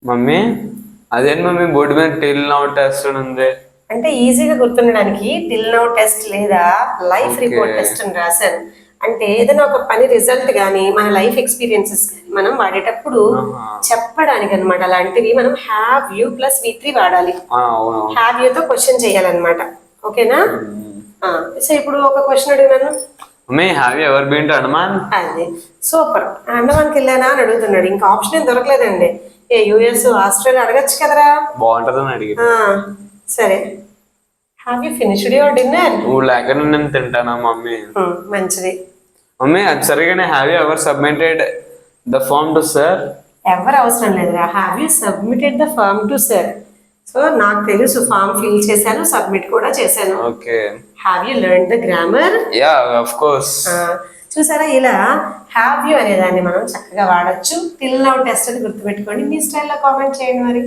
Mummy అదేంటి mummy board మీద till now test అని ఉంది. అంటే ఈజీగా గుర్తుండడానికి టిల్ నౌ టెస్ట్ లేదా లైఫ్ ఓకే. రిపోర్ట్ టెస్ట్ అని రాశాను. అంటే ఏదైనా ఒక పని రిజల్ట్ కానీ మన లైఫ్ ఎక్స్పీరియన్సెస్ కానీ మనం వాడేటప్పుడు ఆహా. చెప్పడానికి అనమాట. అలాంటివి మనం హ్యావ్ యూ ప్లస్ V3 వాడాలి. అవును. హ్యావ్ యూతో క్వశ్చన్ చేయాలన్నమాట. ఓకేనా? సో ఇప్పుడు ఒక క్వశ్చన్ అడిగినాను. Mummy have you ever been to Andaman? అది సూపర్. అండమాన్కి వెళ్ళానా అని అడుగుతున్నాడు. ఇంకా ఆప్షన్ ఏం దొరకలేదండి. US ఆస్ట్రేలియా అడగచ్చు కదరా. బాగుంటుందని అడిగి. సరే, have you finished your dinner? నువ్వు లేకుండా నేను తింటానా మమ్మీ? మంచిది. మమ్మీ అది సరిగానే have you ever submitted the form to sir? ఎవరు అవసరం లేదురా. Have you submitted the form to sir? So నాకు తెలుసు, ఫామ్ ఫిల్ చేశాను, సబ్మిట్ కూడా చేశాను. Okay. Have you learn the grammar? Ya of course. చూసారా, ఇలా హ్యావ్ యూ అనేదాన్ని మనం చక్కగా వాడచ్చు. టిల్ నౌ టెస్ట్ అని గుర్తుపెట్టుకోండి. మీ స్టైల్లో కామెంట్ చేయండి మరి.